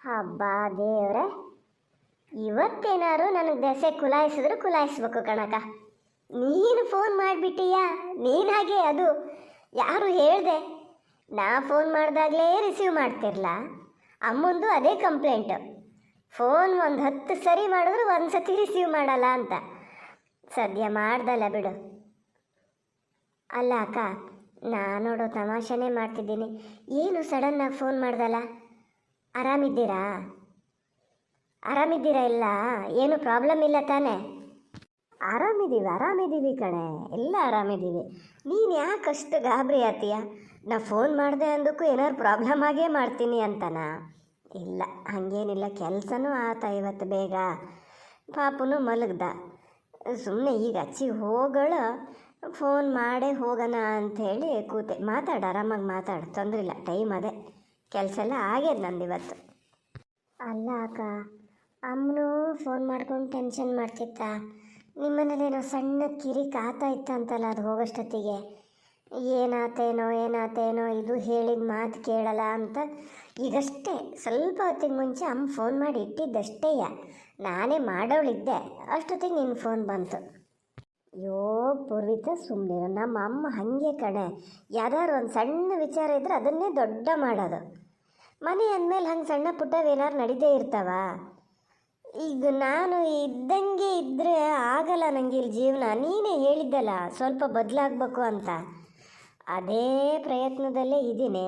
ಹಬ್ಬ ದೇವ್ರೆ, ಇವತ್ತೇನಾರು ನನಗೆ ದೆಸೆ ಕುಲಾಯಿಸಿದ್ರು ಕುಲಾಯಿಸ್ಬೇಕು ಕಣಕ. ನೀನು ಫೋನ್ ಮಾಡಿಬಿಟ್ಟೀಯ. ನೀನು ಹಾಗೆ ಅದು ಯಾರು ಹೇಳ್ದೆ, ನಾ ಫೋನ್ ಮಾಡಿದಾಗಲೇ ರಿಸೀವ್ ಮಾಡ್ತಿರ್ಲ. ಅಮ್ಮಂದು ಅದೇ ಕಂಪ್ಲೇಂಟು, ಫೋನ್ ಒಂದು 10 ಸರಿ ಮಾಡಿದ್ರು ಒಂದು ಸತಿ ರಿಸೀವ್ ಮಾಡಲ್ಲ ಅಂತ. ಸದ್ಯ ಮಾಡ್ದಲ್ಲ ಬಿಡು. ಅಲ್ಲ ಅಕ್ಕ, ನೋಡೋ ತಮಾಷೆನೇ ಮಾಡ್ತಿದ್ದೀನಿ. ಏನು ಸಡನ್ನಾಗಿ ಫೋನ್ ಮಾಡ್ದಲ್ಲ? ಆರಾಮಿದ್ದೀರಾ? ಆರಾಮಿದ್ದೀರಾ? ಇಲ್ಲ ಏನು ಪ್ರಾಬ್ಲಮ್ ಇಲ್ಲ ತಾನೇ? ಆರಾಮಿದ್ದೀವಿ ಕಣೆ, ಎಲ್ಲ ಆರಾಮಿದ್ದೀವಿ. ನೀನು ಯಾಕಷ್ಟು ಗಾಬರಿ ಆತೀಯ? ನಾ ಫೋನ್ ಮಾಡಿದೆ ಅಂದಕ್ಕೂ ಏನಾದ್ರು ಪ್ರಾಬ್ಲಮ್ ಆಗೇ ಮಾಡ್ತೀನಿ ಅಂತನಾ? ಇಲ್ಲ, ಹಾಗೇನಿಲ್ಲ. ಕೆಲಸನೂ ಆತ ಇವತ್ತು ಬೇಗ, ಪಾಪನು ಮಲಗ್ದ. ಸುಮ್ಮನೆ ಈಗ ಹಚ್ಚಿ ಹೋಗಳು ಫೋನ್ ಮಾಡೇ ಹೋಗೋಣ ಅಂಥೇಳಿ ಕೂತೆ. ಮಾತಾಡು, ಆರಾಮಾಗಿ ಮಾತಾಡು, ತೊಂದರೆ ಇಲ್ಲ. ಟೈಮ್ ಅದೇ, ಕೆಲಸ ಎಲ್ಲ ಆಗ್ಯದ ನಂದು ಇವತ್ತು. ಅಲ್ಲ ಅಕ್ಕ, ಅಮ್ಮನೂ ಫೋನ್ ಮಾಡ್ಕೊಂಡು ಟೆನ್ಷನ್ ಮಾಡ್ತಿತ್ತ. ನಿಮ್ಮನೇಲೇನೋ ಸಣ್ಣ ಕಿರಿಕ್ ಆತ ಇತ್ತಂತಲ್ಲ, ಅದು ಹೋಗೋಷ್ಟೊತ್ತಿಗೆ. ಏನಾತೇನೋ ಇದು ಹೇಳಿದ ಮಾತು ಕೇಳಲ್ಲ ಅಂತ ಈಗಷ್ಟೇ ಸ್ವಲ್ಪ ಹೊತ್ತಿಗೆ ಮುಂಚೆ ಅಮ್ಮ ಫೋನ್ ಮಾಡಿ ಇಟ್ಟಿದ್ದಷ್ಟೇ. ನಾನೇ ಮಾಡೋಳಿದ್ದೆ, ಅಷ್ಟೊತ್ತಿಗೆ ನಿನ್ನ ಫೋನ್ ಬಂತು. ಅಯ್ಯೋ ಪೂರ್ವಿತ, ಸುಮ್ಮನೆ ನಮ್ಮ ಅಮ್ಮ ಹಾಗೆ ಕಣೆ. ಯಾವ್ದಾದ್ರು ಒಂದು ಸಣ್ಣ ವಿಚಾರ ಇದ್ದರೆ ಅದನ್ನೇ ದೊಡ್ಡ ಮಾಡೋದು. ಮನೆ ಅಂದಮೇಲೆ ಹಂಗೆ ಸಣ್ಣ ಪುಟ್ಟವೇನಾರು ನಡೀದೇ ಇರ್ತಾವ. ಈಗ ನಾನು ಇದ್ದಂಗೆ ಇದ್ದರೆ ಆಗಲ್ಲ ನನಗೆ ಇಲ್ಲಿ ಜೀವನ. ನೀನೇ ಹೇಳಿದ್ದಲ್ಲ ಸ್ವಲ್ಪ ಬದಲಾಗಬೇಕು ಅಂತ, ಅದೇ ಪ್ರಯತ್ನದಲ್ಲೇ ಇದ್ದೀನಿ.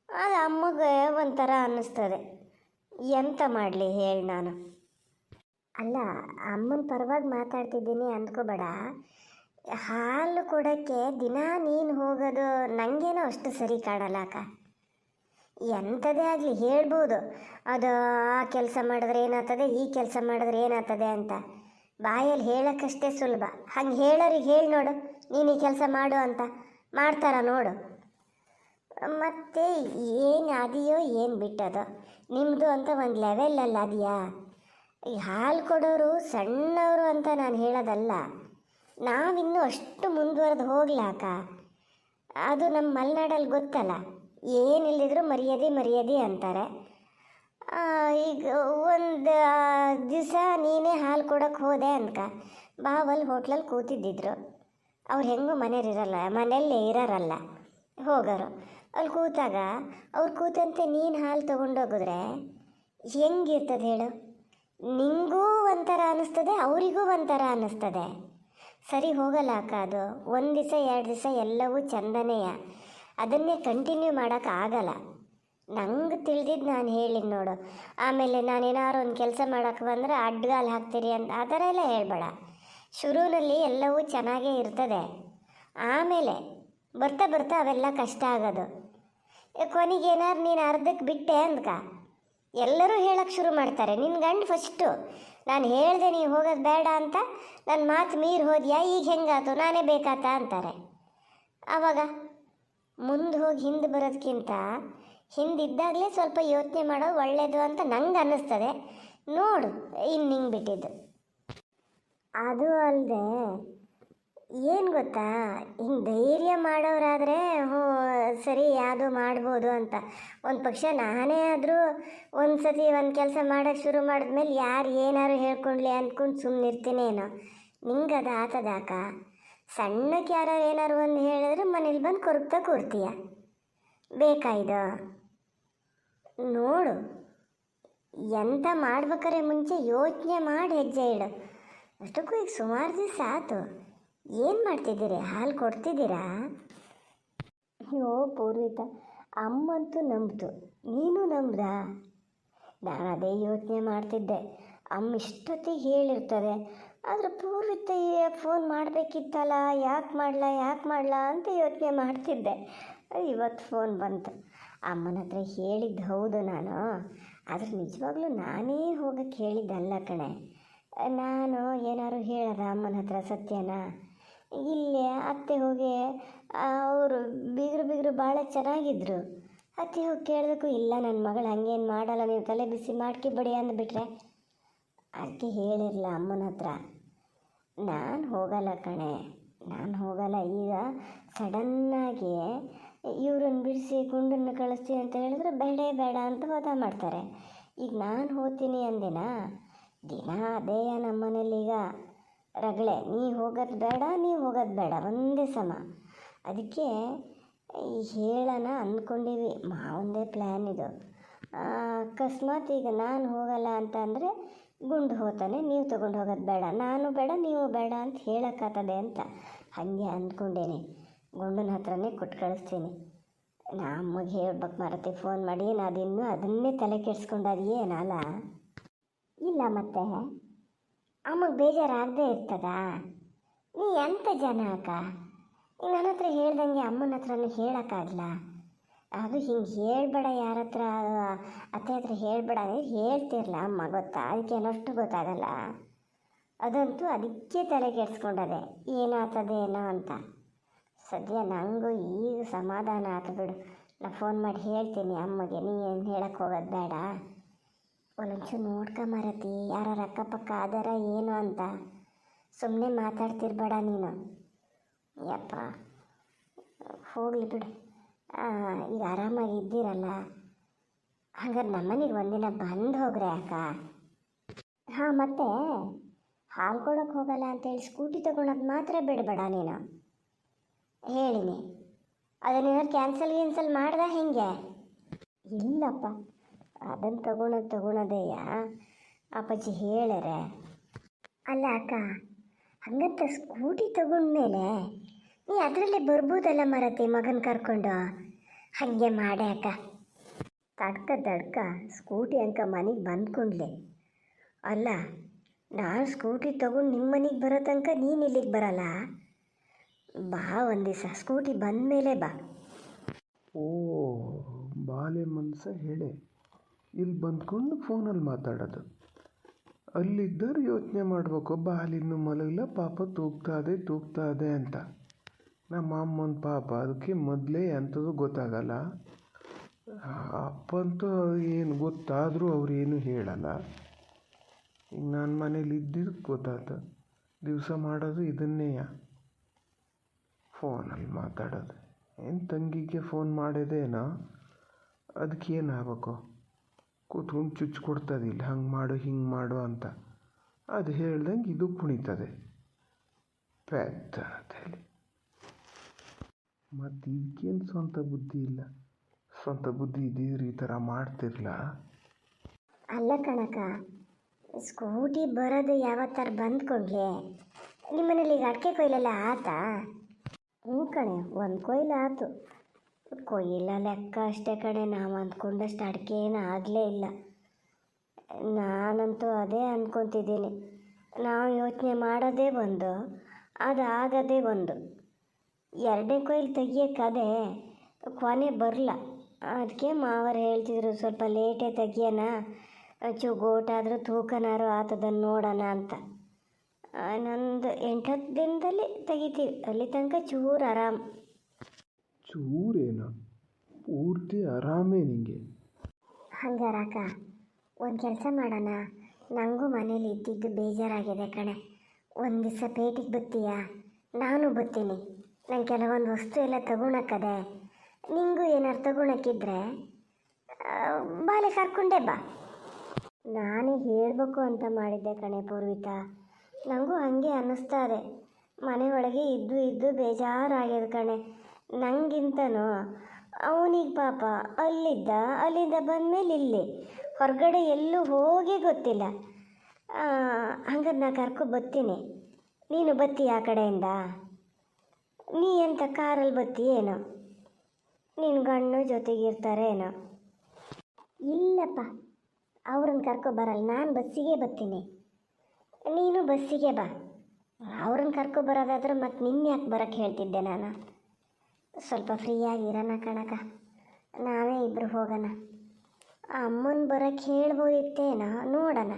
ಅದು ಅಮ್ಮಗೆ ಒಂಥರ ಅನ್ನಿಸ್ತದೆ. ಎಂತ ಮಾಡಲಿ ಹೇಳಿ ನಾನು? ಅಲ್ಲ, ಅಮ್ಮನ ಪರವಾಗಿ ಮಾತಾಡ್ತಿದ್ದೀನಿ ಅಂದ್ಕೋಬೇಡ. ಹಾಲು ಕೊಡೋಕ್ಕೆ ದಿನ ನೀನು ಹೋಗೋದು ನನಗೇನೋ ಅಷ್ಟು ಸರಿ ಕಾಣಲ್ಲ ಅಕ್ಕ. ಎಂಥದೇ ಆಗಲಿ ಹೇಳ್ಬೋದು, ಅದು ಆ ಕೆಲಸ ಮಾಡಿದ್ರೆ ಏನಾಗ್ತದೆ, ಈ ಕೆಲಸ ಮಾಡಿದ್ರೆ ಏನಾಗ್ತದೆ ಅಂತ. ಬಾಯಲ್ಲಿ ಹೇಳೋಕ್ಕಷ್ಟೇ ಸುಲಭ. ಹಂಗೆ ಹೇಳೋರಿಗೆ ಹೇಳಿ ನೋಡು, ನೀನು ಈ ಕೆಲಸ ಮಾಡು ಅಂತ, ಮಾಡ್ತಾರ ನೋಡು. ಮತ್ತು ಏನು ಅದೆಯೋ ಏನು ಬಿಟ್ಟದೋ, ನಿಮ್ಮದು ಅಂತ ಒಂದು ಲೆವೆಲಲ್ಲ ಅದೆಯಾ? ಈ ಹಾಲು ಕೊಡೋರು ಸಣ್ಣವರು ಅಂತ ನಾನು ಹೇಳೋದಲ್ಲ. ನಾವಿನ್ನೂ ಅಷ್ಟು ಮುಂದುವರೆದು ಹೋಗ್ಲಾಕ. ಅದು ನಮ್ಮ ಮಲೆನಾಡಲ್ಲಿ ಗೊತ್ತಲ್ಲ, ಏನಿಲ್ಲದಿದ್ರು ಮರ್ಯಾದೆ ಅಂತಾರೆ. ಈಗ ಒಂದು ದಿವಸ ನೀನೇ ಹಾಲು ಕೊಡೋಕ್ಕೆ ಹೋದೆ ಅನ್ಕ, ಬಾವಲ್ಲಿ ಹೋಟ್ಲಲ್ಲಿ ಕೂತಿದ್ದಿದ್ರು. ಅವ್ರು ಹೆಂಗೂ ಮನೆಯಲ್ಲೇ ಇರೋರಲ್ಲ, ಹೋಗೋರು. ಅಲ್ಲಿ ಕೂತಾಗ ಅವ್ರು ಕೂತಂತೆ ನೀನು ಹಾಲು ತೊಗೊಂಡೋಗಿದ್ರೆ ಹೆಂಗಿರ್ತದೆ ಹೇಳು? ನಿಂಗೂ ಒಂಥರ ಅನ್ನಿಸ್ತದೆ, ಅವರಿಗೂ ಒಂಥರ ಅನ್ನಿಸ್ತದೆ. ಸರಿ ಹೋಗಲ್ಲ ಅಕ್ಕ ಅದು. 1 ದಿವಸ 2 ದಿವಸ ಎಲ್ಲವೂ ಚಂದನೆಯ, ಅದನ್ನೇ ಕಂಟಿನ್ಯೂ ಮಾಡೋಕ್ಕಾಗಲ್ಲ. ನಂಗೆ ತಿಳಿದಿದ್ದು ನಾನು ಹೇಳಿದ್ ನೋಡು. ಆಮೇಲೆ ನಾನೇನಾದ್ರು ಒಂದು ಕೆಲಸ ಮಾಡೋಕ್ಕೆ ಬಂದರೆ ಅಡ್ಡಗಾಲು ಹಾಕ್ತೀರಿ ಅಂತ ಆ ಥರ ಎಲ್ಲ ಹೇಳ್ಬೇಡ. ಶುರುವಿನಲ್ಲಿ ಎಲ್ಲವೂ ಚೆನ್ನಾಗೇ ಇರ್ತದೆ, ಆಮೇಲೆ ಬರ್ತಾ ಅವೆಲ್ಲ ಕಷ್ಟ ಆಗೋದು. ಕೊನೆಗೇನಾದ್ರು ನೀನು ಅರ್ಧಕ್ಕೆ ಬಿಟ್ಟೆ ಅಂದ್ಕ, ಎಲ್ಲರೂ ಹೇಳೋಕ್ಕೆ ಶುರು ಮಾಡ್ತಾರೆ. ನಿನ್ನ ಗಂಡು ಫಸ್ಟು ನಾನು ಹೇಳಿದೆ ನೀವು ಹೋಗೋದು ಬೇಡ ಅಂತ, ನನ್ನ ಮಾತು ಮೀರಿ ಹೋದ್ಯಾ, ಈಗ ಹೆಂಗಾತು, ನಾನೇ ಬೇಕಾತ ಅಂತಾರೆ. ಆವಾಗ ಮುಂದೆ ಹೋಗಿ ಹಿಂದೆ ಬರೋದಕ್ಕಿಂತ ಹಿಂದಿದ್ದಾಗಲೇ ಸ್ವಲ್ಪ ಯೋಚನೆ ಮಾಡೋದು ಒಳ್ಳೆಯದು ಅಂತ ನಂಗೆ ಅನ್ನಿಸ್ತದೆ. ನೋಡು ಇನ್ನು ಹಿಂಗೆ ಬಿಟ್ಟಿದ್ದು. ಅದು ಅಲ್ಲದೆ ಏನು ಗೊತ್ತಾ, ಹಿಂಗೆ ಧೈರ್ಯ ಮಾಡೋರಾದರೆ ಸರಿ ಯಾವುದೋ ಮಾಡ್ಬೋದು ಅಂತ. ಒಂದು ಪಕ್ಷ ನಾನೇ ಆದರೂ ಒಂದು ಸತಿ ಒಂದು ಕೆಲಸ ಮಾಡೋಕ್ಕೆ ಶುರು ಮಾಡಿದ್ಮೇಲೆ ಯಾರು ಏನಾರು ಹೇಳ್ಕೊಂಡ್ಲಿ ಅಂದ್ಕೊಂಡು ಸುಮ್ಮನಿರ್ತೀನೇನೋ. ನಿಂಗೆ ಅದು ಆತದಾಕ? ಸಣ್ಣಕ್ಕೆ ಯಾರು ಏನಾರು ಒಂದು ಹೇಳಿದ್ರೆ ಮನೇಲಿ ಬಂದು ಕೊರಗ್ತಾ ಕೂರ್ತೀಯ. ಬೇಕಾಯ್ದು ನೋಡು, ಎಂತ ಮಾಡ್ಬೇಕಾರೆ ಮುಂಚೆ ಯೋಚನೆ ಮಾಡಿ ಹೆಜ್ಜೆ ಇಡು. ಅಷ್ಟಕ್ಕೂ ಈಗ ಸುಮಾರು ದಿವಸ ಆಯ್ತು. ಏನು ಮಾಡ್ತಿದ್ದೀರಿ? ಹಾಲು ಕೊಡ್ತಿದ್ದೀರಾ? ಅಯ್ಯೋ ಪೂರ್ವಿತ, ಅಮ್ಮಂತೂ ನಂಬಿತು, ನೀನು ನಂಬ್ದಾ? ನಾನು ಅದೇ ಯೋಚನೆ ಮಾಡ್ತಿದ್ದೆ. ಅಮ್ಮ ಇಷ್ಟೊತ್ತಿಗೆ ಹೇಳಿರ್ತದೆ, ಆದರೆ ಪೂರ್ವಿತ ಫೋನ್ ಮಾಡಬೇಕಿತ್ತಲ್ಲ, ಯಾಕೆ ಮಾಡಲ ಅಂತ ಯೋಚನೆ ಮಾಡ್ತಿದ್ದೆ. ಇವತ್ತು ಫೋನ್ ಬಂತು. ಅಮ್ಮನ ಹತ್ರ ಹೇಳಿದ್ದು ಹೌದು ನಾನು, ಆದರೆ ನಿಜವಾಗ್ಲೂ ನಾನೇ ಹೋಗಕ್ಕೆ ಹೇಳಿದ್ದಲ್ಲ ಕಣೆ. ನಾನು ಏನಾದ್ರು ಹೇಳದ ಅಮ್ಮನ ಹತ್ರ ಸತ್ಯನ? ಇಲ್ಲೇ ಅತ್ತೆ ಹೋಗಿ ಅವರು ಬೀಗರು ಭಾಳ ಚೆನ್ನಾಗಿದ್ರು. ಅತ್ತೆ ಹೋಗಿ ಕೇಳೋದಕ್ಕೂ ಇಲ್ಲ ನನ್ನ ಮಗಳು ಹಂಗೇನು ಮಾಡಲ್ಲ, ನೀವು ತಲೆ ಬಿಸಿ ಮಾಡ್ಕಿಬಿಡಿ ಅಂದುಬಿಟ್ರೆ. ಅದಕ್ಕೆ ಹೇಳಿರಲ್ಲ ಅಮ್ಮನ ಹತ್ರ. ನಾನು ಹೋಗಲ್ಲ ಕಣೆ, ನಾನು ಹೋಗಲ್ಲ. ಈಗ ಸಡನ್ನಾಗಿ ಇವ್ರನ್ನ ಬಿಡಿಸಿ ಗುಂಡನ್ನು ಕಳಿಸ್ತೀವಿ ಅಂತ ಹೇಳಿದ್ರೆ ಬೇಡ ಅಂತ ವಾದ ಮಾಡ್ತಾರೆ. ಈಗ ನಾನು ಹೋಗ್ತೀನಿ ಅಂದಿನ ದಿನ ಅದೇ ನಮ್ಮನೇಲೀಗ ರಗಳೆ, ನೀ ಹೋಗೋದು ಬೇಡ ನೀವು ಹೋಗೋದು ಬೇಡ ಒಂದೇ ಸಮ. ಅದಕ್ಕೆ ಹೇಳೋಣ ಅಂದ್ಕೊಂಡೀವಿ, ಮಾವಂದೇ ಪ್ಲ್ಯಾನ್ ಇದು. ಅಕಸ್ಮಾತ್ ಈಗ ನಾನು ಹೋಗಲ್ಲ ಅಂತ ಅಂದರೆ ಗುಂಡು ಹೋಗ್ತಾನೆ, ನೀವು ತೊಗೊಂಡು ಹೋಗೋದು ಬೇಡ, ನಾನು ಬೇಡ ನೀವು ಬೇಡ ಅಂತ ಹೇಳೋಕ್ಕಾಗ್ತದೆ ಅಂತ ಹಾಗೆ ಅಂದ್ಕೊಂಡೇನೆ. ಗುಂಡನ ಹತ್ರನೇ ಕೊಟ್ಟು ಕಳಿಸ್ತೀನಿ. ನಾ ಅಮ್ಮಗೆ ಹೇಳ್ಬೇಕು ಮರತಿ ಫೋನ್ ಮಾಡಿ, ನಾದಿನ್ನೂ ಅದನ್ನೇ ತಲೆ ಕೆಡ್ಸ್ಕೊಂಡದೇನಲ್ಲ. ಇಲ್ಲ ಮತ್ತೆ ಅಮ್ಮಗೆ ಬೇಜಾರಾಗದೇ ಇರ್ತದಾ? ನೀ ಎಂಥ ಜನ ಅಕ್ಕ, ಈಗ ನನ್ನ ಹತ್ರ ಹೇಳ್ದಂಗೆ ಅಮ್ಮನ ಹತ್ರನೂ ಹೇಳೋಕ್ಕಾಗಲ್ಲ. ಅದು ಹಿಂಗೆ ಹೇಳ್ಬೇಡ, ಯಾರ ಹತ್ರ ಅತ್ತೆ ಹತ್ರ ಹೇಳ್ಬೇಡ ಅಂದರೆ ಹೇಳ್ತಿರಲ್ಲ ಅಮ್ಮ, ಗೊತ್ತಾ? ಅದಕ್ಕೇನಷ್ಟು ಗೊತ್ತಾಗಲ್ಲ. ಅದಂತೂ ಅದಕ್ಕೆ ತಲೆ ಕೆಡ್ಸ್ಕೊಂಡದೆ, ಏನಾಗ್ತದೇನೋ ಅಂತ. ಸದ್ಯ ನನಗೂ ಈಗ ಸಮಾಧಾನ ಆಯ್ತು ಬಿಡು. ನಾ ಫೋನ್ ಮಾಡಿ ಹೇಳ್ತೀನಿ ಅಮ್ಮಗೆ, ನೀ ಏನು ಹೇಳಕ್ಕೆ ಹೋಗೋದು ಬೇಡ. ಒಂದೊಂಚೂರು ನೋಡ್ಕೊಂಬರತಿ, ಯಾರು ಅಕ್ಕಪಕ್ಕ ಆದಾರ ಏನು ಅಂತ. ಸುಮ್ಮನೆ ಮಾತಾಡ್ತಿರ್ಬೇಡ ನೀನು. ಯಪ್ಪ ಹೋಗಲಿ ಬಿಡು. ಈಗ ಆರಾಮಾಗಿ ಇದ್ದೀರಲ್ಲ, ಹಂಗಾರೆ ನಮ್ಮನೆಗೆ ಒಂದಿನ ಬಂದು ಹೋಗ್ರೆ ಅಕ್ಕ. ಹಾಂ, ಮತ್ತೆ ಹಾಲು ಕೊಡೋಕ್ಕೆ ಹೋಗಲ್ಲ ಅಂತೇಳಿ ಸ್ಕೂಟಿ ತೊಗೊಳೋದು ಮಾತ್ರ ಬಿಡಬೇಡ ನೀನು, ಹೇಳಿನಿ. ಅದನ್ನೇನಾದ್ರು ಕ್ಯಾನ್ಸಲ್ ಮಾಡ್ದೆ ಹೆಂಗೆ? ಇಲ್ಲಪ್ಪ, ಅದನ್ನು ತಗೊಳೋದೇಯ ಅಪ್ಪಾಜಿ ಹೇಳ್ಯಾರೆ. ಅಲ್ಲ ಅಕ್ಕ, ಹಂಗಂತ ಸ್ಕೂಟಿ ತಗೊಂಡ್ಮೇಲೆ ನೀ ಅದರಲ್ಲೇ ಬರ್ಬೋದಲ್ಲ ಮರತಿ, ಮಗನ ಕರ್ಕೊಂಡು. ಹಾಗೆ ಮಾಡೇ ಅಕ್ಕ. ತಡ್ಕ ಸ್ಕೂಟಿ ಅಂಕ ಮನೆಗೆ ಬಂದ್ಕೊಂಡ್ಲಿ. ಅಲ್ಲ, ನಾನು ಸ್ಕೂಟಿ ತಗೊಂಡು ನಿಮ್ಮ ಮನೆಗೆ ಬರೋ ತನಕ ನೀನು ಇಲ್ಲಿಗೆ ಬರಲ್ಲ. ಬಾ ಒಂದು ದಿವಸ, ಸ್ಕೂಟಿ ಬಂದಮೇಲೆ ಬಾ. ಓ, ಬಾಲೆ ಮನಸ ಹೇಳೆ, ಇಲ್ಲಿ ಬಂದ್ಕೊಂಡು ಫೋನಲ್ಲಿ ಮಾತಾಡೋದು. ಅಲ್ಲಿದ್ದರು ಯೋಚನೆ ಮಾಡಬೇಕು, ಬಾಲಿನ್ನು ಮಲಗಲ್ಲ ಪಾಪ, ತೂಗ್ತಾದೆ ಅಂತ. ನಮ್ಮ ಅಮ್ಮನ ಪಾಪ ಅದಕ್ಕೆ ಮೊದಲೇ ಅಂಥದ್ದು ಗೊತ್ತಾಗಲ್ಲ. ಅಪ್ಪಂತೂ ಏನು ಗೊತ್ತಾದರೂ ಅವ್ರೇನು ಹೇಳಲ್ಲ. ಈಗ ನಾನು ಮನೇಲಿ ಇದ್ದಿದ್ದು ಗೊತ್ತಾಯ್ತು, ದಿವಸ ಮಾಡೋದು ಇದನ್ನೇಯ, ಫೋನಲ್ಲಿ ಮಾತಾಡೋದು. ಏನು ತಂಗಿಗೆ ಫೋನ್ ಮಾಡಿದೇನೋ, ಅದಕ್ಕೇನಾಗಬೇಕು, ಕೂತ್ಕೊಂಡು ಚುಚ್ಚು ಕೊಡ್ತದಿಲ್ಲ, ಹಂಗೆ ಮಾಡು ಹಿಂಗೆ ಮಾಡು ಅಂತ. ಅದು ಹೇಳ್ದಂಗೆ ಇದು ಕುಣಿತದೆ ಪೆದ್ದ ಅಂತೇಳಿ. ಮತ್ತು ಇದಕ್ಕೇನು ಸ್ವಂತ ಬುದ್ಧಿ ಇಲ್ಲ. ಸ್ವಂತ ಬುದ್ಧಿ ಇದ್ದಿದ್ರೆ ಈ ಥರ ಮಾಡ್ತಿರ್ಲ. ಅಲ್ಲ ಕಣಕ, ಸ್ಕೂಟಿ ಬರೋದು ಯಾವತ್ತಾರು ಬಂದ್ಕೊಂಡ್ಲೆ. ನಿಮ್ಮನೇಲಿ ಈಗ ಅಡಿಕೆ ಕೊಯ್ಲೆಲ್ಲ ಆತಾ? ಹ್ಞೂ ಕಣೆ, ಒಂದು ಕೊಯ್ಲು ಆಯ್ತು. ಕೊಯ್ಲ ಲೆಕ್ಕ ಅಷ್ಟೇ ಕಣೆ, ನಾವು ಅಂದ್ಕೊಂಡಷ್ಟು ಅಡಿಕೆ ಏನು ಆಗಲೇ ಇಲ್ಲ. ನಾನಂತೂ ಅದೇ ಅಂದ್ಕೊತಿದ್ದೀನಿ. ನಾವು ಯೋಚನೆ ಮಾಡೋದೇ ಒಂದು, ಅದು ಆಗೋದೇ ಒಂದು. ಎರಡನೇ ಕೊಯ್ಲು ತೆಗಿಯೋಕ್ಕದೇ ಕೊನೆ ಬರಲ್ಲ. ಅದಕ್ಕೆ ಮಾವರು ಹೇಳ್ತಿದ್ರು, ಸ್ವಲ್ಪ ಲೇಟೇ ತೆಗಿಯೋಣ, ಗೋಟಾದರೂ ತೂಕನಾರು ಆತದನ್ನು ನೋಡೋಣ ಅಂತ. ನಂದು 8-10 ದಿನದಲ್ಲಿ ತೆಗಿತೀವಿ, ಅಲ್ಲಿ ತನಕ ಚೂರು ಆರಾಮ್. ಚೂರೇನ ಪೂರ್ತಿ ಆರಾಮೇ ನಿಂಗೆ? ಹಂಗಾರಕ್ಕ ಒಂದು ಕೆಲಸ ಮಾಡೋಣ, ನನಗೂ ಮನೇಲಿ ಇದ್ದಿದ್ದು ಬೇಜಾರಾಗಿದೆ ಕಣೆ. ಒಂದು ದಿವಸ ಪೇಟೆಗೆ ಬರ್ತೀಯಾ? ನಾನು ಬರ್ತೀನಿ. ನಂಗೆ ಕೆಲವೊಂದು ವಸ್ತು ಎಲ್ಲ ತಗೊಳಕ್ಕದೆ, ನಿಂಗೂ ಏನಾರು ತಗೊಳಕ್ಕಿದ್ರೆ ಬಾಲೆ ಕರ್ಕೊಂಡೇ ಬಾ. ನಾನೇ ಹೇಳಬೇಕು ಅಂತ ಮಾಡಿದ್ದೆ ಕಣೆ ಪೂರ್ವಿತಾ. ನನಗೂ ಹಾಗೆ ಅನ್ನಿಸ್ತಾರೆ, ಮನೆಯೊಳಗೆ ಇದ್ದು ಬೇಜಾರಾಗ್ಯದ ಕಣೆ. ನನಗಿಂತನೂ ಅವನಿಗೆ ಪಾಪ ಅಲ್ಲಿಂದ ಬಂದಮೇಲೆ ಇಲ್ಲಿ ಹೊರಗಡೆ ಎಲ್ಲೂ ಹೋಗೇ ಗೊತ್ತಿಲ್ಲ. ಹಂಗಾರೆ ನಾ ಬರ್ತೀನಿ, ನೀನು ಬತ್ತೀಯ ಆ ಕಡೆಯಿಂದ? ನೀ ಎಂತ ಕಾರಲ್ಲಿ ಬತ್ತೀಯೇನೋ, ನಿನ್ನ ಗಂಡು ಜೊತೆಗಿರ್ತಾರೇನೋ? ಇಲ್ಲಪ್ಪ, ಅವ್ರನ್ನ ಬರಲ್ಲ, ನಾನು ಬಸ್ಸಿಗೆ ಬರ್ತೀನಿ, ನೀನು ಬಸ್ಸಿಗೆ ಬಾ. ಅವ್ರನ್ನ ಬರೋದಾದ್ರೆ ಮತ್ತು ನಿನ್ನ ಯಾಕೆ ಬರೋಕ್ಕೆ ಹೇಳ್ತಿದ್ದೆ ನಾನು? ಸ್ವಲ್ಪ ಫ್ರೀಯಾಗಿರೋಣ ಕಣಕ, ನಾವೇ ಇಬ್ಬರು ಹೋಗೋಣ. ಅಮ್ಮನ ಬರೋಕ್ಕೆ ಹೇಳ್ಬೋದಿತ್ತೇನೋ, ನೋಡೋಣ.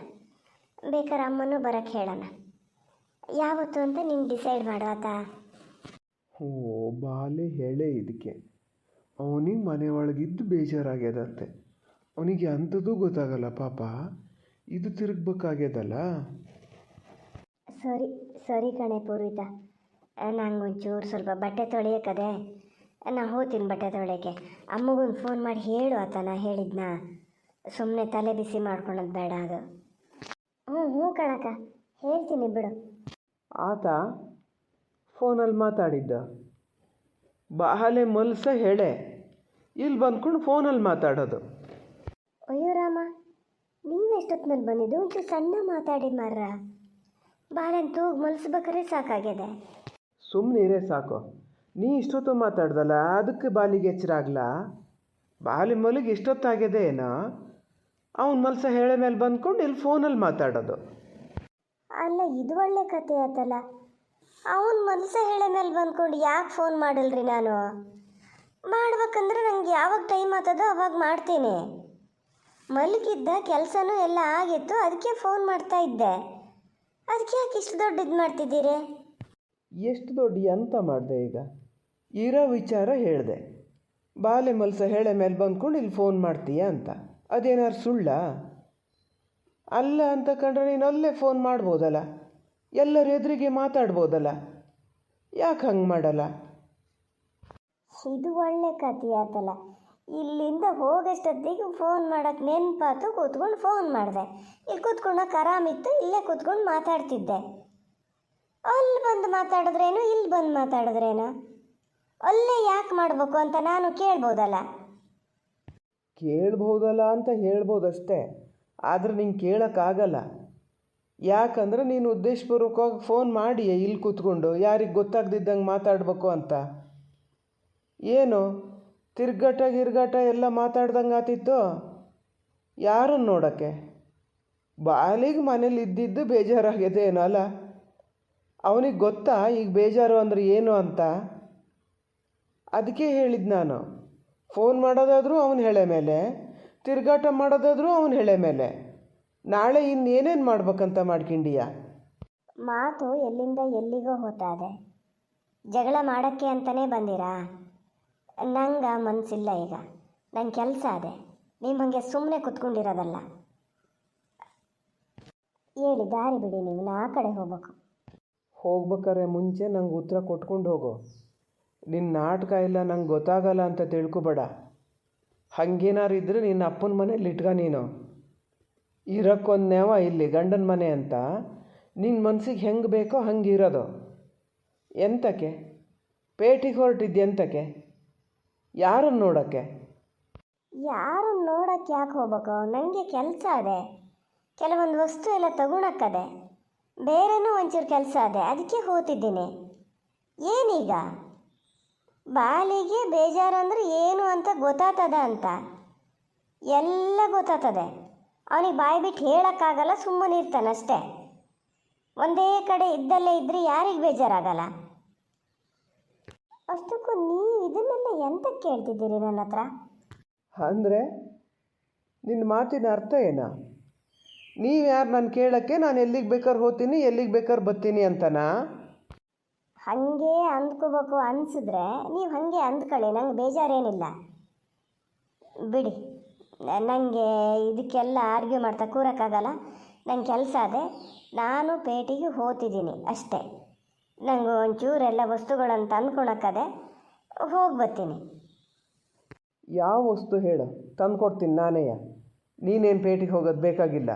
ಬೇಕಾದ್ರೆ ಅಮ್ಮನೂ ಬರೋಕ್ಕೆ ಹೇಳೋಣ. ಯಾವತ್ತು ಅಂತ ನೀನು ಡಿಸೈಡ್ ಮಾಡುವಾತಾ? ಓ, ಬಾಲೆ ಹೇಳೇ ಇದಕ್ಕೆ. ಅವನಿಗೆ ಮನೆ ಒಳಗಿದ್ದು ಬೇಜಾರಾಗ್ಯದಂತೆ, ಅವನಿಗೆ ಅಂಥದ್ದು ಗೊತ್ತಾಗಲ್ಲ ಪಾಪ, ಇದು ತಿರುಗ್ಬೇಕಾಗ್ಯದಲ್ಲ. ಸರಿ ಕಣೆ ಪೂರ್ವಿತಾ, ನಂಗೊಂಚೂರು ಸ್ವಲ್ಪ ಬಟ್ಟೆ ತೊಳೆಯೋಕ್ಕದೆ, ನಾ ಹೋಗ್ತೀನಿ ಬಟ್ಟೆ ತೊಳೆಯೋಕ್ಕೆ. ಅಮ್ಮಗೊಂದು ಫೋನ್ ಮಾಡಿ ಹೇಳು ಆತ, ನಾ ಹೇಳಿದ್ನಾ? ಸುಮ್ಮನೆ ತಲೆ ಬಿಸಿ ಮಾಡ್ಕೊಳ್ಳೋದು ಬೇಡ ಅದು. ಹ್ಞೂ ಕಣಕ್ಕ, ಹೇಳ್ತೀನಿ ಬಿಡು. ಆತ ಫೋನಲ್ಲಿ ಮಾತಾಡಿದ್ದ, ಬಾಹಲೆ ಮಲ್ಸ ಹೇಳೆ ಇಲ್ಲಿ ಬಂದ್ಕೊಂಡು ಫೋನಲ್ಲಿ ಮಾತಾಡೋದು. ಅಯ್ಯೋ ರಾಮ, ನೀವೆಷ್ಟೊತ್ತಿನಲ್ಲಿ ಬಂದಿದ್ದು? ಒಂಚೂರು ಸಣ್ಣ ಮಾತಾಡಿ ಮಾರ್ರ. ಬಾಳೆನ್ ತೂಗು ಮಲ್ಸ್ಬೇಕಾರೆ ಸಾಕಾಗಿದೆ. ಸುಮ್ಮನಿರೇ ಸಾಕು. ನೀ ಇಷ್ಟೊತ್ತು ಮಾತಾಡ್ದಲ್ಲ, ಅದಕ್ಕೆ ಬಾಲಿಗೆ ಎಚ್ಚರಾಗ್ಲಾ? ಬಾಲಿ ಮಲಗಿ ಇಷ್ಟೊತ್ತಾಗಿದೆ ಏನೋ, ಅವನ ಮಲ್ಸ ಹೇಳೆ ಮೇಲೆ ಬಂದ್ಕೊಂಡು ಇಲ್ಲಿ ಫೋನಲ್ಲಿ ಮಾತಾಡೋದು. ಅಲ್ಲ, ಇದು ಒಳ್ಳೆ ಕತೆ ಆಯ್ತಲ್ಲ. ಅವನ ಮಲ್ಸ ಹೇಳೆ ಮೇಲೆ ಬಂದ್ಕೊಂಡು ಯಾಕೆ ಫೋನ್ ಮಾಡಿಲ್ರಿ? ನಾನು ಮಾಡ್ಬೇಕಂದ್ರೆ ನಂಗೆ ಯಾವಾಗ ಟೈಮ್ ಆಗ್ತದೋ ಅವಾಗ ಮಾಡ್ತೀನಿ. ಮಲಗಿದ್ದ, ಕೆಲಸನೂ ಎಲ್ಲ ಆಗಿತ್ತು, ಅದಕ್ಕೆ ಫೋನ್ ಮಾಡ್ತಾ ಇದ್ದೆ. ಅದಕ್ಕೆ ಯಾಕೆ ಇಷ್ಟು ದೊಡ್ಡ ಇದು ಮಾಡ್ತಿದ್ದೀರಿ? ಎಷ್ಟು ದೊಡ್ಡ ಎಂತ ಮಾಡಿದೆ ಈಗ? ಇರೋ ವಿಚಾರ ಹೇಳಿದೆ. ಬಾಲೆ ಮಲ್ಸ ಹೇಳೆ ಮೇಲೆ ಬಂದ್ಕೊಂಡು ಇಲ್ಲಿ ಫೋನ್ ಮಾಡ್ತೀಯ ಅಂತ. ಅದೇನಾರು ಸುಳ್ಳ? ಅಲ್ಲ ಅಂತ ಕಂಡ್ರೆ ನೀನು ಅಲ್ಲೇ ಫೋನ್ ಮಾಡ್ಬೋದಲ್ಲ, ಎಲ್ಲರ ಎದುರಿಗೆ ಮಾತಾಡ್ಬೋದಲ್ಲ. ಯಾಕೆ ಹಂಗೆ ಮಾಡಲ್ಲ? ಇದು ಒಳ್ಳೆ ಕತೆ ಆಯ್ತಲ್ಲ. ಇಲ್ಲಿಂದ ಹೋಗೋಷ್ಟೊತ್ತಿಗೆ ಫೋನ್ ಮಾಡೋಕ್ಕೆ ನೆನಪಾತು, ಕೂತ್ಕೊಂಡು ಫೋನ್ ಮಾಡಿದೆ. ಇಲ್ಲಿ ಕೂತ್ಕೊಂಡಾಗ ಆರಾಮಿತ್ತು, ಇಲ್ಲೇ ಕೂತ್ಕೊಂಡು ಮಾತಾಡ್ತಿದ್ದೆ. ಅಲ್ಲಿ ಬಂದು ಮಾತಾಡಿದ್ರೇನು, ಇಲ್ಲಿ ಬಂದು ಮಾತಾಡಿದ್ರೇನು? ಅಲ್ಲೇ ಯಾಕೆ ಮಾಡಬೇಕು ಅಂತ ನಾನು ಕೇಳ್ಬೋದಲ್ಲ. ಕೇಳ್ಬೋದಲ್ಲ ಅಂತ ಹೇಳ್ಬೋದಷ್ಟೇ, ಆದರೆ ನೀನು ಕೇಳೋಕ್ಕಾಗಲ್ಲ. ಯಾಕಂದ್ರೆ ನೀನು ಉದ್ದೇಶಪೂರ್ವಕವಾಗಿ ಫೋನ್ ಮಾಡಿ ಇಲ್ಲಿ ಕೂತ್ಕೊಂಡು ಯಾರಿಗೆ ಗೊತ್ತಾಗ್ದಿದ್ದಂಗೆ ಮಾತಾಡಬೇಕು ಅಂತ. ಏನು ತಿರ್ಗಾಟ ಎಲ್ಲ ಮಾತಾಡ್ದಂಗೆ ಆತಿತ್ತು? ಯಾರನ್ನು ನೋಡೋಕ್ಕೆ? ಬಾಲಿಗೆ ಮನೇಲಿ ಇದ್ದಿದ್ದು ಬೇಜಾರಾಗಿದೆ ಏನೋ ಅಲ್ಲ? ಅವನಿಗೆ ಗೊತ್ತಾ ಈಗ ಬೇಜಾರು ಅಂದ್ರೆ ಏನು ಅಂತ? ಅದಕ್ಕೆ ಹೇಳಿದ್ದು ನಾನು, ಫೋನ್ ಮಾಡೋದಾದರೂ ಅವನ ಹೆಳೆ ಮೇಲೆ, ತಿರ್ಗಾಟ ಮಾಡೋದಾದರೂ ಅವನ ಹೆಳೆ ಮೇಲೆ. ನಾಳೆ ಇನ್ನೇನೇನು ಮಾಡ್ಬೇಕಂತ ಮಾಡ್ಕೊಂಡಿಯ? ಮಾತು ಎಲ್ಲಿಂದ ಎಲ್ಲಿಗೋ ಹೋತಾದೆ. ಜಗಳ ಮಾಡೋಕ್ಕೆ ಅಂತಲೇ ಬಂದಿರಾ? ನಂಗೆ ಮನಸ್ಸಿಲ್ಲ ಈಗ. ನಂಗೆ ಕೆಲಸ ಅದೇ, ನಿಮ್ಮ ಹಾಗೆ ಸುಮ್ಮನೆ ಕುತ್ಕೊಂಡಿರೋದಲ್ಲ. ಹೇಳಿ ದಾರಿ ಬಿಡಿ, ನೀವು ನಾ ಆ ಕಡೆ ಹೋಗ್ಬೇಕು. ಹೋಗ್ಬೇಕಾರೆ ಮುಂಚೆ ನಂಗೆ ಉತ್ತರ ಕೊಟ್ಕೊಂಡು ಹೋಗು. ನಿನ್ನ ನಾಟಕ ಇಲ್ಲ ನಂಗೆ ಗೊತ್ತಾಗಲ್ಲ ಅಂತ ತಿಳ್ಕೊಬೇಡ. ಹಂಗೇನಾರು ಇದ್ದರೆ ನಿನ್ನ ಅಪ್ಪನ ಮನೇಲಿ ಇಟ್ಕ. ನೀನು ಇರೋಕ್ಕೊಂದು ನೆವ ಇಲ್ಲಿ ಗಂಡನ ಮನೆ ಅಂತ ನಿನ್ನ ಮನ್ಸಿಗೆ ಹೆಂಗೆ ಬೇಕೋ ಹಂಗೆ ಇರೋದು. ಎಂತಕ್ಕೆ ಪೇಟಿಗೆ ಹೊರಟಿದ್ದೆ? ಎಂತಕ್ಕೆ? ಯಾರನ್ನು ನೋಡೋಕ್ಕೆ? ಯಾರನ್ನು ನೋಡೋಕ್ಕೆ ಯಾಕೆ ಹೋಗ್ಬೇಕು? ನನಗೆ ಕೆಲಸ ಅದೇ, ಕೆಲವೊಂದು ವಸ್ತು ಎಲ್ಲ ತಗೊಳಕ್ಕದೆ, ಬೇರೆನೂ ಒಂಚೂರು ಕೆಲಸ ಅದೇ, ಅದಕ್ಕೆ ಹೋಗ್ತಿದ್ದೀನಿ. ಏನೀಗ ಬಾಲಿಗೆ ಬೇಜಾರು ಅಂದರೆ ಏನು ಅಂತ ಗೊತ್ತಾಗ್ತದ ಅಂತ ಎಲ್ಲ ಗೊತ್ತಾಗ್ತದೆ. ಅವನಿಗೆ ಬಾಯಿ ಬಿಟ್ಟು ಹೇಳೋಕ್ಕಾಗಲ್ಲ, ಸುಮ್ಮನೆ ಇರ್ತಾನಷ್ಟೇ. ಒಂದೇ ಕಡೆ ಇದ್ದಲ್ಲೇ ಇದ್ದರೆ ಯಾರಿಗೆ ಬೇಜಾರಾಗಲ್ಲ? ಅಷ್ಟಕ್ಕೂ ನೀವು ಇದನ್ನೆಲ್ಲ ಎಂತಕ್ಕೆ ಕೇಳ್ತಿದ್ದೀರಿ ನನ್ನ ಹತ್ರ? ಅಂದರೆ ನಿನ್ನ ಮಾತಿನ ಅರ್ಥ ಏನ? ನೀವು ಯಾರು ನಾನು ಕೇಳೋಕ್ಕೆ? ನಾನು ಎಲ್ಲಿಗೆ ಬೇಕಾದ್ರೆ ಹೋಗ್ತೀನಿ, ಎಲ್ಲಿಗೆ ಬೇಕಾದ್ರೆ ಬರ್ತೀನಿ ಅಂತನಾ? ಹಾಗೆ ಅಂದ್ಕೋಬೇಕು ಅನಿಸಿದ್ರೆ ನೀವು ಹಾಗೆ ಅಂದ್ಕೊಳ್ಳಿ, ನಂಗೆ ಬೇಜಾರೇನಿಲ್ಲ ಬಿಡಿ. ನನಗೆ ಇದಕ್ಕೆಲ್ಲ ಆರ್ಗ್ಯೂ ಮಾಡ್ತಾ ಕೂರೋಕ್ಕಾಗಲ್ಲ. ನಂಗೆ ಕೆಲಸ ಅದೇ, ನಾನು ಪೇಟೆಗೆ ಹೋಗ್ತಿದ್ದೀನಿ ಅಷ್ಟೇ. ನಂಗೆ ಒಂಚೂರೆಲ್ಲ ವಸ್ತುಗಳನ್ನು ತಂದ್ಕೊಳಕ್ಕದೆ, ಹೋಗಿ ಬರ್ತೀನಿ. ಯಾವ ವಸ್ತು ಹೇಳು, ತಂದುಕೊಡ್ತೀನಿ ನಾನೇ. ನೀನೇನು ಪೇಟೆಗೆ ಹೋಗೋದು ಬೇಕಾಗಿಲ್ಲ.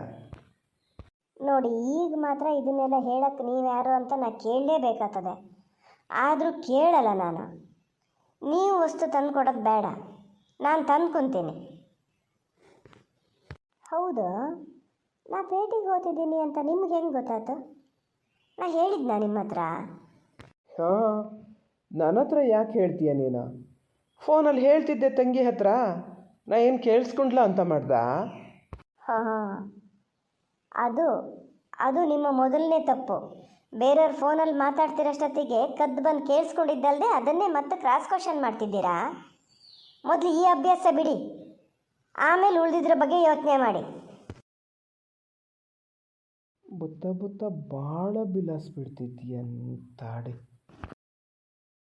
ನೋಡಿ, ಈಗ ಮಾತ್ರ ಇದನ್ನೆಲ್ಲ ಹೇಳಕ್ಕೆ ನೀವು ಯಾರು ಅಂತ ನಾನು ಕೇಳಲೇಬೇಕಾಗ್ತದೆ. ಆದರೂ ಕೇಳಲ್ಲ ನಾನು. ನೀವು ವಸ್ತು ತಂದು ಕೊಡೋದು ಬೇಡ, ನಾನು ತಂದ್ಕೊತೀನಿ. ಹೌದು, ನಾ ಪೇಟೆಗೆ ಹೋಗ್ತಿದ್ದೀನಿ ಅಂತ ನಿಮ್ಗೆ ಹೆಂಗೆ ಗೊತ್ತಾಯ್ತು? ನಾ ಹೇಳಿದ್ನಾ ನಿಮ್ಮ ಹತ್ರ? ಹಾಂ, ನನ್ನ ಹತ್ರ ಯಾಕೆ ಹೇಳ್ತೀಯ ನೀನು? ಫೋನಲ್ಲಿ ಹೇಳ್ತಿದ್ದೆ ತಂಗಿ ಹತ್ರ. ನಾ ಏನು ಕೇಳಿಸ್ಕೊಂಡ್ಲ ಅಂತ ಮಾಡ್ದ? ಹಾಂ ಹಾಂ, ಅದು ನಿಮ್ಮ ಮೊದಲನೇ ತಪ್ಪು. ಬೇರೆಯವ್ರ ಫೋನಲ್ಲಿ ಮಾತಾಡ್ತಿರೋಷ್ಟೊತ್ತಿಗೆ ಕದ್ದು ಬಂದು ಕೇಳಿಸ್ಕೊಂಡಿದ್ದಲ್ದೆ ಅದನ್ನೇ ಮತ್ತೆ ಕ್ರಾಸ್ ಕ್ವಶನ್ ಮಾಡ್ತಿದ್ದೀರಾ? ಮೊದಲು ಈ ಅಭ್ಯಾಸ ಬಿಡಿ, ಆಮೇಲೆ ಉಳಿದಿದ್ರ ಬಗ್ಗೆ ಯೋಚನೆ ಮಾಡಿ. ಬುತ್ತ ಭಾಳ ಬಿಲಾಸ್ ಬಿಡ್ತಿದ್ದೀಯ ತಾಡಿ.